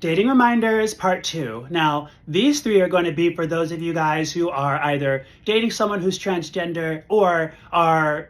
Dating Reminders Part 2. Now, these three are going to be for those of you guys who are either dating someone who's transgender or are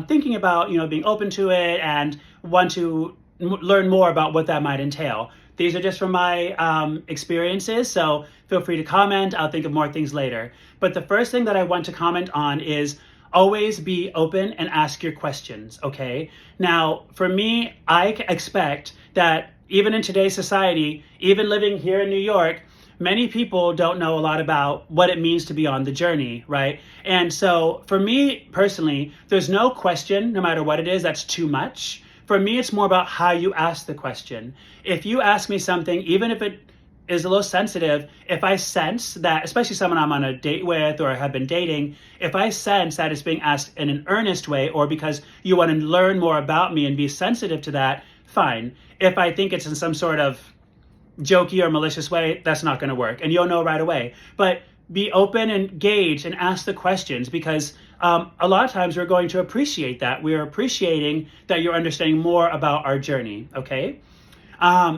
thinking about, being open to it and want to learn more about what that might entail. These are just from my experiences, so feel free to comment. I'll think of more things later. But the first thing that I want to comment on is always be open and ask your questions, okay? Now, for me, I expect that even in today's society, even living here in New York, many people don't know a lot about what it means to be on the journey, right? And so for me personally, there's no question, no matter what it is, that's too much. For me, it's more about how you ask the question. If you ask me something, even if it is a little sensitive, if I sense that, especially someone I'm on a date with or have been dating, if I sense that it's being asked in an earnest way or because you want to learn more about me and be sensitive to that, fine. If I think it's in some sort of jokey or malicious way, that's not going to work. And you'll know right away. But be open and engage and ask the questions because a lot of times we're going to appreciate that. We're appreciating that you're understanding more about our journey, okay?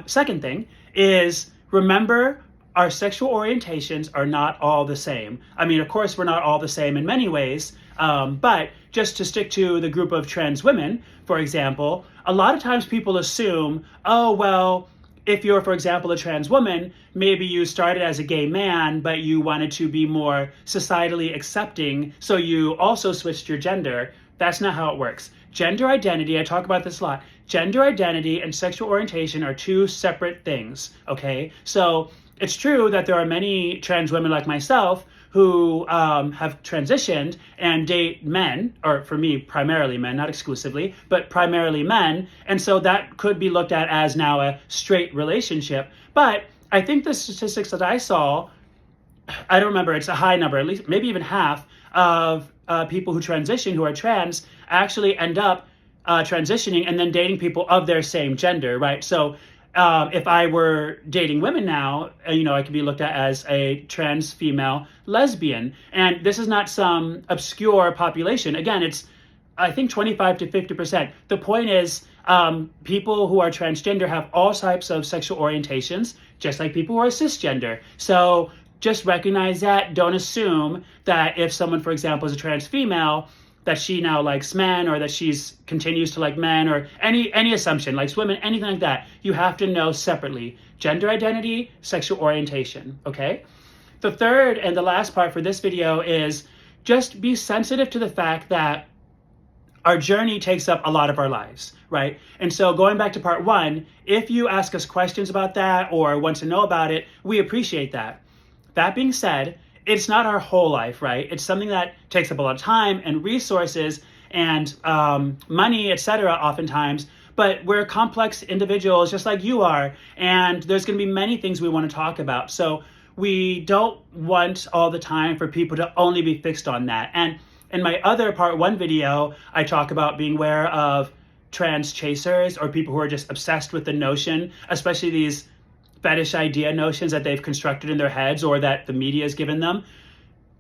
Second thing is remember our sexual orientations are not all the same. I mean, of course, we're not all the same in many ways, but just to stick to the group of trans women, for example, a lot of times people assume, oh, well, if you're, for example, a trans woman, maybe you started as a gay man, but you wanted to be more societally accepting, so you also switched your gender. That's not how it works. Gender identity, I talk about this a lot, gender identity and sexual orientation are two separate things, okay? So it's true that there are many trans women like myself who have transitioned and date men, or for me, primarily men, not exclusively, but primarily men. And so that could be looked at as now a straight relationship. But I think the statistics that I saw, I don't remember, it's a high number, at least maybe even half of people who transition, who are trans, actually end up transitioning and then dating people of their same gender, right? So if I were dating women now, I could be looked at as a trans female lesbian. And this is not some obscure population. Again, it's, I think, 25 to 50%. The point is, people who are transgender have all types of sexual orientations, just like people who are cisgender. So just recognize that. Don't assume that if someone, for example, is a trans female, that she now likes men or that she's continues to like men or any assumption, likes women, anything like that. You have to know separately. Gender identity, sexual orientation, okay? The third and the last part for this video is just be sensitive to the fact that our journey takes up a lot of our lives, right? And so going back to part one, if you ask us questions about that or want to know about it, we appreciate that. That being said, it's not our whole life, right? It's something that takes up a lot of time and resources and money, etc. oftentimes, but we're complex individuals just like you are, and there's going to be many things we want to talk about. So we don't want all the time for people to only be fixed on that. And in my other part one video, I talk about being aware of trans chasers or people who are just obsessed with the notion, especially these fetish idea notions that they've constructed in their heads or that the media has given them.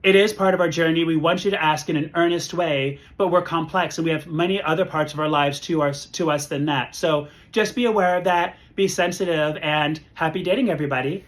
It is part of our journey. We want you to ask in an earnest way, but we're complex and we have many other parts of our lives to us than that. So just be aware of that, be sensitive, and happy dating, everybody.